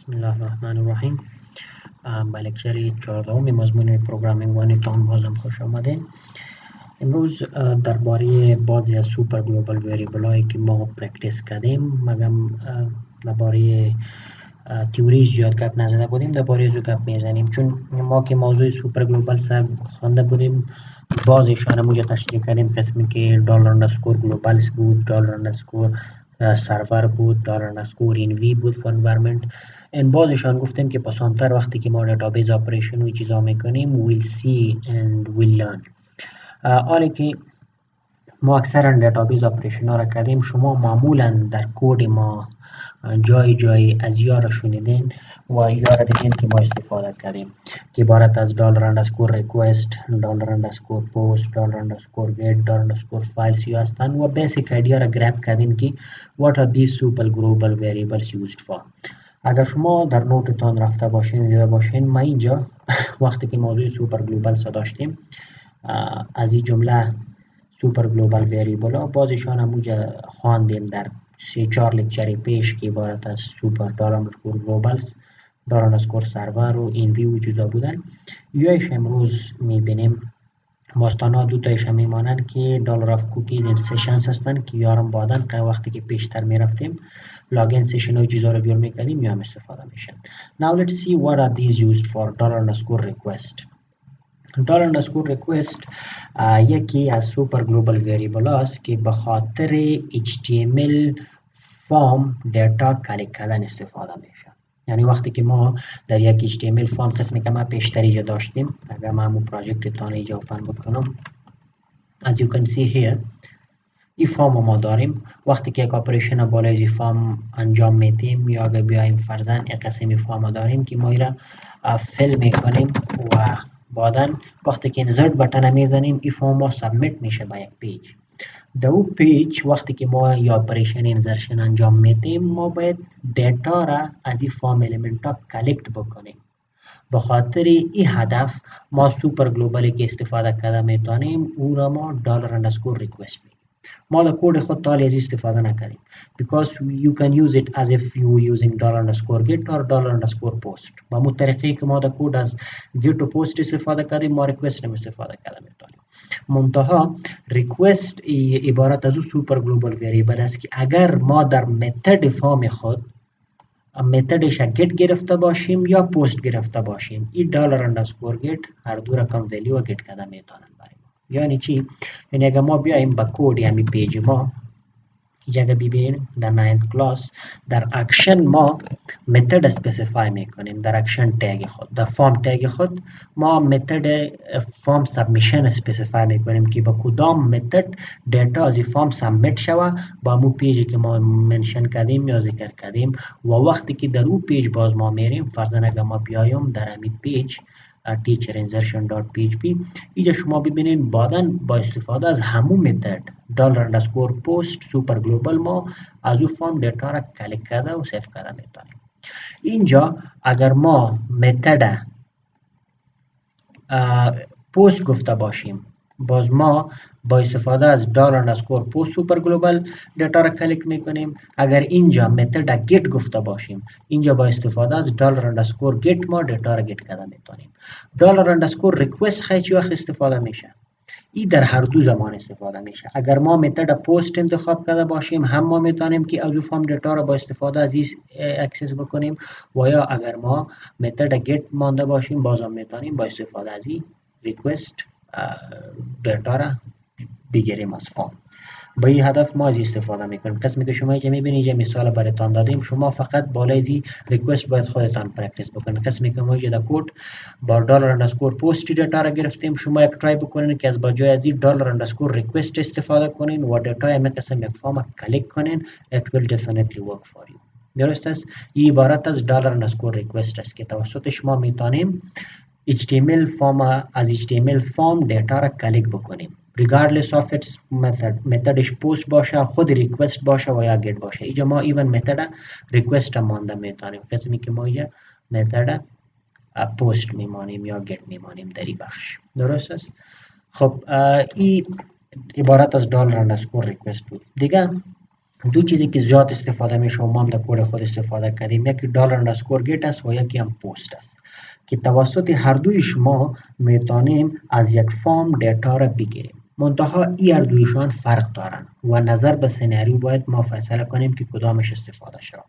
بسم الله الرحمن الرحیم. به لکچر 14 مضمون پروگرامینگ و نیتان بازم خوش آمدین. امروز درباره بعضی از سوپر گلوبال وریبل هایی که ما پرکتیس کردیم مگم درباره تیوری زیاد گپ نزده بودیم درباره زو گپ میزنیم، چون ما که موضوع سوپر گلوبال سر خوانده بودیم بعضیشان موجه تشریح کردیم، قسمی که دلار اندرسکور گلوبالس بود، دلار اندرسکور سرور بود، دلار اندرسکور این وی بود فور انوایرمنت. این بعضیشان گفتیم که پسانتر وقتی که ما دیتابیس اپریشن و چیزا میکنیم ویل سی اند ویل لرن. حالی که ما اکثرا دیتابیس اپریشن ها را کردیم، شما معمولا در کود ما جای از یا را شنیدین و یا را دیدین که ما استفاده کردیم که عبارت از دلار اندرسکور ریکوست، دلار اندرسکور پوست، دلار اندرسکور گیت، دلار اندرسکور فایلز یا هستن و بیسیک ایدیا را گراب کردین که what are these super global variables used for. اگر شما در نوتتان رفته باشین دیده باشین، ما اینجا وقتی که موضوع سوپر گلوبال داشتیم از این جمله سوپر گلوبال وریبل ها بازشان همونجا خواندیم در 3-4 لکچر پیش که عبارت از سوپر دلار اندرسکور گلوبالز، دلار اندرسکور سرور و این وی و چیزا بودن. یایش امروز میبینیم ماستانا دو تایش هم میمانند که دلار آف کوکیز این سیشنز هستن که یارم بعدن وقتی که پیشتر میرفتیم لاگین سیشن های چیزا رو بیار میکردیم یا هم استفاده میشن. Now let's see what are these used for. dollar underscore request. دلار اندرسکور ریکوست یکی از سوپر گلوبال وریبل است که به خاطر HTML فارم دیتا کلیک کردن استفاده میشه. یعنی وقتی که ما در یک HTML فارم قسمی که ما پیشتر اینجا داشتیم، اگر ما همون پراجکت تان اینجا اوپن بکنم، as you can see here این فارم ما داریم. وقتی که یک اپریشن بالای این فارم انجام میدیم یا اگر بیایم فرضاً یک قسمی فارم داریم که ما ایرا فیل میکنیم و بعداً وقتی که انزرت بٹن میزنیم این فارم ما سابمیت میشه به یک پیج. در اون پیج وقتی که ما یا اپریشن انزرشن انجام میدیم ما باید دیتا را از این فارم الیمنت ها کلکت بکنیم. به خاطر این هدف ما سوپر گلوبالی که استفاده کرده میتونیم او را ما دلار اندرسکور ریکوست میگیم. ما در کود خود تالی از استفاده نکردیم because you can use it as if you were using dollar underscore get or dollar underscore post. با مو طریقی که ما در کود از get و post استفاده کردیم ما ریکوست هم استفاده کرده میتونیم. منتها ریکوست عبارت از سوپر گلوبال وریبل است که اگر ما در متد فارم خود متدش گت گرفته باشیم یا پوست گرفته باشیم، این دلار اندرسکور گت هر دو رقم ولیو گت کرده میتونن برای ما. یعنی چی؟ یعنی اگر ما بیایم با کد یعنی پیج ما جگه ببینیم در 9th کلاس در اکشن ما متد اسپسیفای میکنیم. در اکشن تگ خود در فارم تگ خود ما متد فارم سابمیشن اسپسیفای میکنیم که با کدام متد دیتا از این فارم سابمیت شوه با مو پیجی که ما منشن کردیم یا ذکر کردیم. و وقتی که در اون پیج باز ما میریم فرضاً اگر ما بیایم در همین پیج teacherinsertion.php اینجا شما ببینید بعداً با استفاده از همون متد دلار اندرسکور پوست سوپر گلوبال ما از اون فارم دیتا را کلیک کرده و سیف کرده میتونیم. اینجا اگر ما متد پوست گفته باشیم باز ما با استفاده از دلار اندرسکور پوست سوپر گلوبال دیتا را کلیک میکنیم. اگر اینجا متد گت گفته باشیم اینجا با استفاده از دلار اندرسکور گت ما دیتا را گت کرده میتونیم. دلار اندرسکور ریکوست خیلی وقت استفاده میشه. این در هر دو زمان استفاده میشه. اگر ما متد پوست انتخاب کرده باشیم هم ما میتونیم که از فارم دیتا را با استفاده از این اکسس بکنیم و یا اگر ما متد گت مانده باشیم بازم میتونیم با استفاده از این ریکوست دیتا را بگیریم از فارم. با این هدف ما از استفاده میکنیم. قسمی که شما اینجا میبینید یه مثال براتون دادیم، شما فقط بالای این ریکوست باید خودتان پرکتیس بکنید. قسمی که ما اینجا در کد با دلار اندرسکور پوست دیتا را گرفتیم، شما یک ترای بکنید که از بجای از این دلار اندرسکور ریکوست استفاده کنین و دیتا هم قسم یک فارم کلیک کنین. it will definitely work for you. درست است؟ این عبارت از دلار اندرسکور ریکوست است که توسطش ما میتونیم HTML فارم از HTML فارم دیتا را کلیک بکنیم regardless of its method. متدش پوست باشه، خود ریکوست باشه و یا گت باشه. اینجا ما ایون متد ریکوست هم مانده میتونیم قسمی که ما اینجا متد پوست میمانیم یا گت میمانیم در این بخش. درست است؟ خب این عبارت از دلار اندرسکور ریکوست بود. دیگه دو چیزی که زیاد استفاده میشه و ما هم در کد خود استفاده کردیم، یکی دلار اندرسکور گیت است و یکی هم پست است که توسط هر دوی شما میتونیم از یک فارم دیتا را بگیریم. منتها این هر دویشان فرق دارن و نظر به سناریو باید ما فیصله کنیم که کدامش استفاده شود.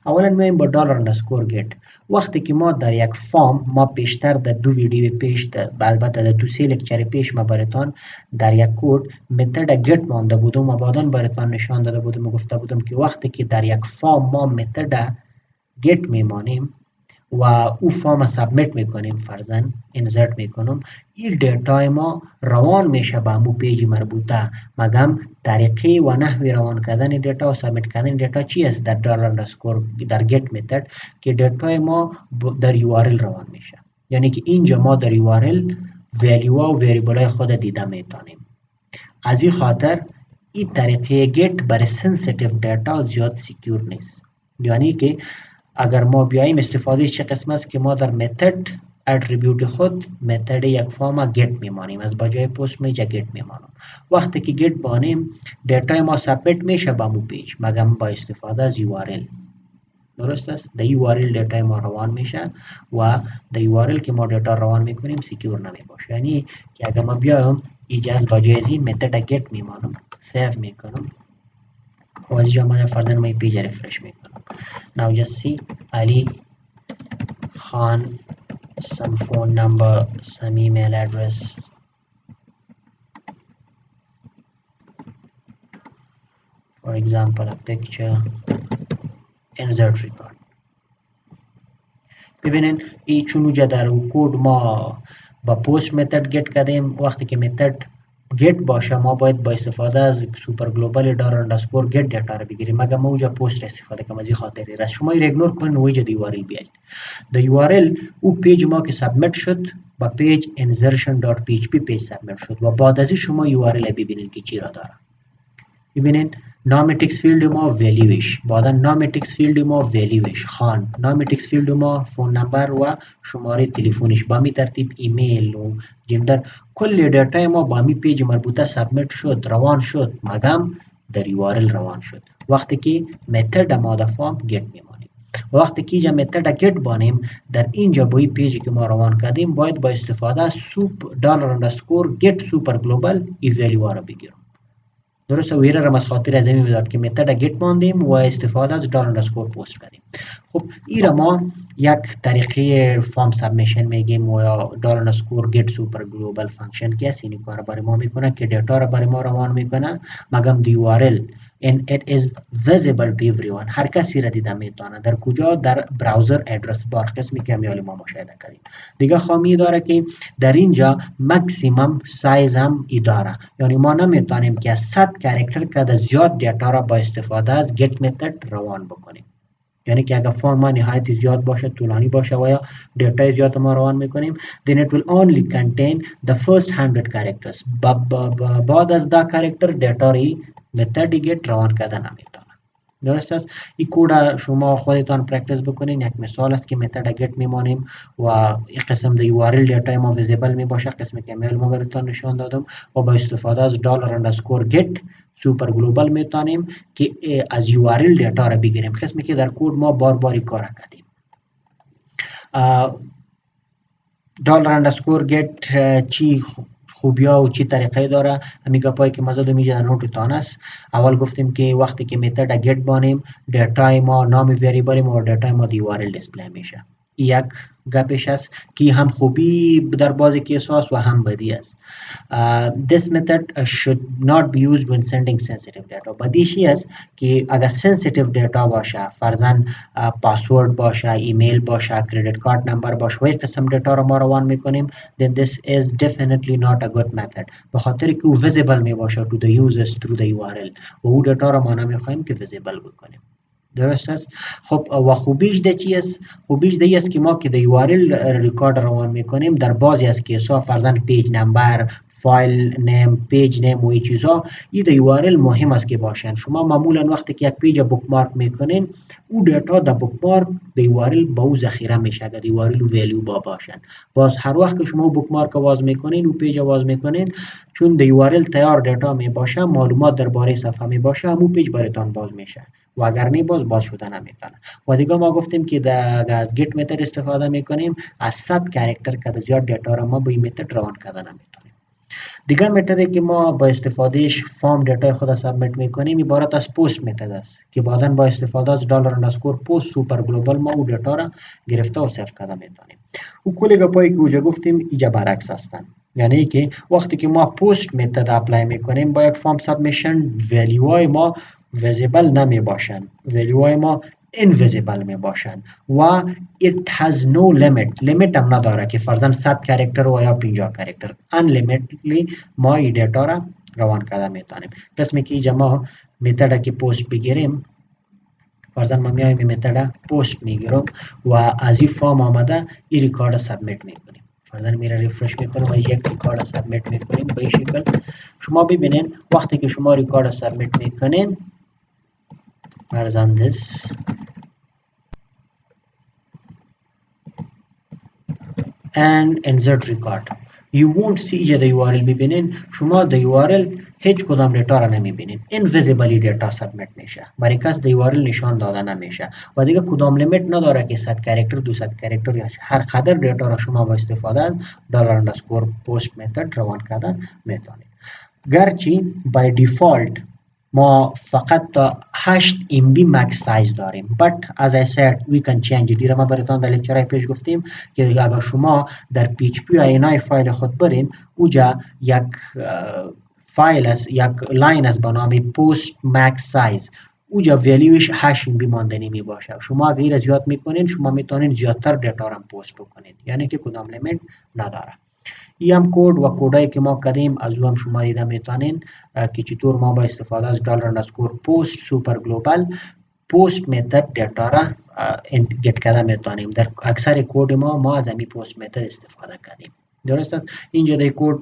اولا میایم با دلار اندرسکور گیت. وقتی که ما در یک فارم، ما پیشتر در دو ویدیو پیش البته در دو سه لکچر پیش ما براتان در یک کد متد گیت مانده بودم و بعدا براتان نشان داده بودم و گفته بودم که وقتی که در یک فارم ما متد گیت میمانیم و او فارم سابمیت میکنیم، فرضاً انسرت میکنم، این دیتای ما روان میشه به امو پیج مربوطه. مگم طریقه و نحوی روان کردن دیتا و سابمیت کردن دیتا چی است در دلار اندرسکور در گیت متد؟ که دیتای ما در یو آر ال روان میشه، یعنی که اینجا ما در یو آر ال ولیو و وریبل های خود دیده میتونیم. از این خاطر این طریقه گیت برای سنسیتیو دیتا زیاد سیکیور نیست. یعنی که اگر ما بیاییم استفاده چه قسم است که ما در متد اتریبیوت خود متد یک فارم گیت میمانیم، از بجای پست میجا گیت میمانم. وقتی که گیت بانیم دیتا ما سابمیت میشه به مو پیج مگم با استفاده از یو آر ال. درست است؟ در یو آر ال دیتا ما روان میشه و در یو آر ال که ما دیتا روان میکنیم سیکیور نمی باشه. یعنی که اگر ما بیایم اینجا از بجای از این متد گیت میمانم، سیو میکنم و از اینجا من فرضاً ما پیج رفرش میکنم. Now just see Ali Khan, some phone number, some email address. For example, a picture, insert record. ببینین این چون وجه در کد ما با پست متد گیت کردیم، وقتی که متد گیت باشه ما باید با استفاده از سوپر گلوبال دار اندرسکور گیت دیتا رو بگیریم. مگه ما اوجا پست استفاده کنیم از این خاطری راست. شما این ایگنور کنین و اوجا دی یو آر ال بیاید. د یو آر ال او پیج ما که سابمیت شد با پیج insertion.php پیج سابمیت شد و بعد از این شما یو آر ال ببینید که چی را داره. ببینین نام تکس فیلد ما ولیوش، بعدا نام تکس فیلد ما ولیوش خان، نام تکس فیلد ما فون نمبر و شماره تلفنش، با می ترتیب ایمیل و جندر، کل دیتا ما با می پیج مربوطه سابمیت شد، روان شد، مگم در یو آر ال روان شد وقتی که متد ما در فارم گیت میمانیم. وقتی که اینجا متد گیت بانیم در اینجا با این پیجی که ما روان کردیم باید با استفاده از دلار اندرسکور گیت سوپر گلوبال ای ولیو را بگیرم. درسته؟ و را از خاطر از این میداد که متد گیت ماندیم و استفاده از دلار اندرسکور پست کردیم. خب این را ما یک طریقه فارم سابمیشن میگیم و یا دلار اندرسکور گیت سوپر گلوبال فانکشن که این کار برای ما میکنه که دیتا را برای ما روان میکنه مگم دی یو آر ال and it is visible to everyone. هر کسی را دیده میتونه. در کجا؟ در براوزر ادرس بار، قسمی که میالی ما مشاهده کردیم. دیگه خامی داره که در اینجا مکسیمم سایز هم ای داره، یعنی ما نمیتونیم که 100 کاراکتر که زیاد دیتا را با استفاده از گیت متد روان بکنیم. یعنی که اگر فارم ما نهایت زیاد باشه، طولانی باشه و یا دیتا زیاد ما روان میکنیم then it will only contain the first 100 characters. بعد از 10 کاراکتر دیتا ری متد گیت روان کردن نمیتونه. درست است؟ این کد شما خودتان پرکتیس بکنین. یک مثال است که متد گیت میمانیم و این قسم در یو آر ال دیتا ما ویزیبل میباشه، قسمی که میل ما براتون نشان دادم و با استفاده از دلار اندرسکور گیت سوپر گلوبال میتونیم که از یو آر ال دیتا را بگیریم، قسمی که در کد ما بار باری کار کردیم. دلار اندرسکور گیت چی خوبیا و چی طریقه داره؟ همین گپایی که مزاد میجه در نوتتان است. اول گفتیم که وقتی که متد گیت بانیم دیتا ما نام وریبل ما و دیتا ما دی یو آر ال دیسپلی میشه. یک گپش است که هم خوبی در بعضی کیس هست و هم بدی است. This method should not be used when sending sensitive data. بدیشی است که اگر sensitive data باشه، فرضاً پاسورد باشه، ایمیل باشه، کریدیت کارت نمبر باشه و یک قسم دیتا رو ما روان میکنیم then this is definitely not a good method. به خاطر که او visible می باشه to the users through the URL و او دیتا رو ما نمیخوایم که visible بکنیم. درست است؟ خب و خوبیش ده چی است؟ خوبیش ده است که ما که د یو آر ال ریکارد روان میکنیم در بعضی از کیسا فرضاً پیج نمبر، فایل نیم، پیج نیم و این چیزا، این یو آر ال مهم است که باشن. شما معمولا وقتی که یک پیج بوک مارک میکنین، او دیتا در بوک مارک یو آر ال با او ذخیره میشه، اگر یو آر ال و ولیو با باشن. باز هر وقت که شما بوک مارک آواز میکنین، او پیج آواز میکنین، چون یو آر ال تیار دیتا می باشه، معلومات درباره صفحه می باشه، همون پیج براتون باز میشه و اگر نه باز شده نمیتونه. و دیگه ما گفتیم که از گیت متد استفاده میکنیم، از 100 کاراکتر که زیاد دیتا را ما با این متد روان کردن نمیتونیم. دیگه متدی که ما با استفادهش فارم دیتا خود سابمیت میکنیم عبارت از پست متد است که بعدا با استفاده از دلار اندرسکور پست سوپر گلوبال ما او دیتا را گرفته و سیو کرده میتونیم. او کلی گپایی که اوجا گفتیم اینجا برعکس هستن. یعنی که وقتی که ما پست متد اپلای میکنیم با یک فارم سابمیشن، ولیوهای ما ویزیبل نمی باشن، ولیوهای ما invisible می باشن و it has no limit، لیمیت هم نداره که فرضاً 100 کاراکتر و یا 50 کاراکتر، unlimitedly ما این دیتا را روان کرده میتونیم. قسمی که اینجا ما متد که پست بگیریم، فرضاً ما میایم این متد پست میگیرم و از این فارم آمده این ریکارد سابمیت میکنیم. فرضاً میره ریفرش میکنیم و یک ریکارد سابمیت میکنیم. به این شکل شما ببینین وقتی که شما ریکارد سابمیت میکنین، فرضاً this and insert record، you won't see اینجا URL ببینین، شما the URL هیچ کدام دیتا را نمیبینین، invisibly دیتا سابمیت میشه، برای کس the URL نشان داده نمیشه و دیگه کدام لیمیت نداره که 100 کاراکتر 200 کاراکتر یا هر قدر دیتا را شما با استفاده دلار اندرسکور پست متد روان کردن میتونید. گرچه by default ما فقط تا 8 MB max size داریم، but as I said we can change it. دیره ما براتون در لکچرهای پیش گفتیم که اگر شما در PHP یا اینای فایل خود برین، اوجا یک فایل است، یک لاین است به نام post max size، اوجا ولیوش 8 MB ماندنی می باشه. شما اگر این زیاد میکنین، شما میتونین زیادتر دیتا را پست بکنین، یعنی که کدام لیمیت نداره. این هم کد و کدایی که ما کردیم از او هم شما دیده میتونین که چطور ما با استفاده از دلار اندرسکور پست سوپر گلوبال پست متد دیتا را گت کرده میتونیم. در اکثر کد ما از همین پست متد استفاده کردیم. درست است. اینجا در کد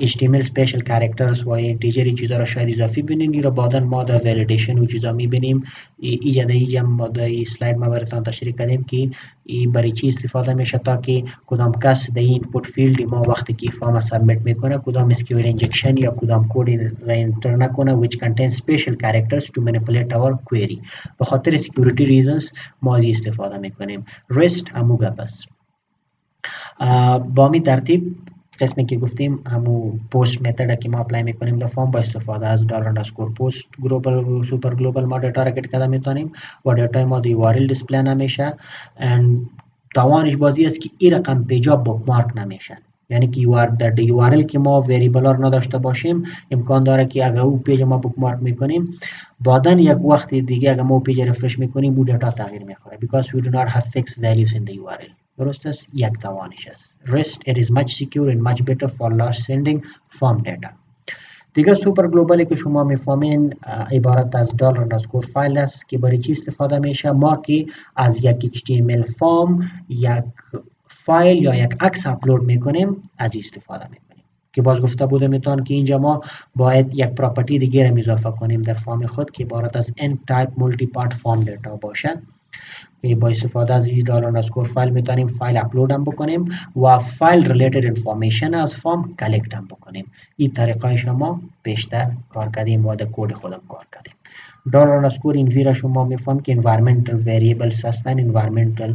HTML special characters و اینتیجری چیزا را شاید اضافی ببینین، این را بعدا ما در ولیدیشن و چیزا میبینیم. اینجا ما در اسلاید ما براتون تشریح کردیم که این برای چی استفاده میشه، تا که کدام کس در اینپوت فیلد ما وقتی که فارم سابمیت میکنه کدام اسکیول انجکشن یا کدام کد را انتر نکنه which contains special characters to manipulate our query. به خاطر security reasons ما از استفاده میکنیم. REST همو گپ است. با می ترتیب قسمی که گفتیم همو پست متد که ما اپلای میکنیم در فارم با استفاده از دلار اندرسکور پست گلوبال سوپر گلوبال ما دیتا را گت کرده میتونیم و دیتا ما در URL دیسپلی نمیشه. توانش بازی است که این رقم پیجا بوک مارک نمیشن، یعنی که در URL که ما وریبل ها نداشته باشیم امکان داره که اگر او پیج ما بوک مارک میکنیم بعدا یک وقت دیگه اگر ما پیج رفرش میکنیم او دیتا تغییر میخوره because we do not have fixed values in the URL. درست است. یک توانش است. REST it is much secure and much better for large sending form data. دیگه سوپر گلوبالی که شما میفهمین عبارت از دلار اندرسکور فایل است که برای چی استفاده میشه. ما که از یک HTML فارم یک فایل یا یک عکس اپلود میکنیم از این استفاده میکنیم که باز گفته بوده میتون که اینجا ما باید یک پراپرتی دیگه را اضافه کنیم در فارم خود که عبارت از n type multi part form data باشه که با استفاده از این دلار اندرسکور فایل میتونیم فایل اپلود هم بکنیم و فایل ریلیتد انفورمیشن از فارم کلکت هم بکنیم. این طریقه شما بیشتر کار کردیم و در کد خودم کار کردیم. دلار اندرسکور این ویرا شما میفهم که environmental variables هستن، environmental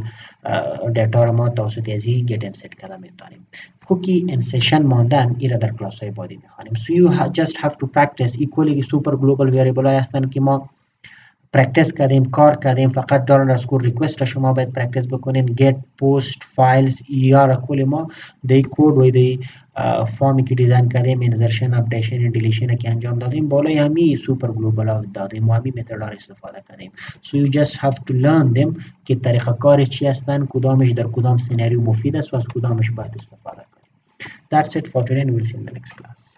دیتا را ما توسط ازی گت انسرت کرده میتونیم. کوکی انسرشن ماندن ایرا در کلاس های بعدی میخوانیم. so you just have to practice. ایکولی سوپر گلوبال وریبل های هستن که ما پرکتیس کردیم، کار کردیم. فقط دلار اندرسکور ریکوست را شما باید پرکتیس بکنین. گت پست فایلز یا را کل ما دی کد و دی فارمی که دیزاین کردیم انسرشن اپدیشن دیلیشن که انجام دادیم بالای همین سوپر گلوبال ها دادیم و همین متد ها استفاده کردیم. so you just have to learn them که طریقه کار چی هستن، کدامش در کدام سناریو مفید است و از کدامش باید استفاده کنیم. That's it for today and we'll see you in the next class.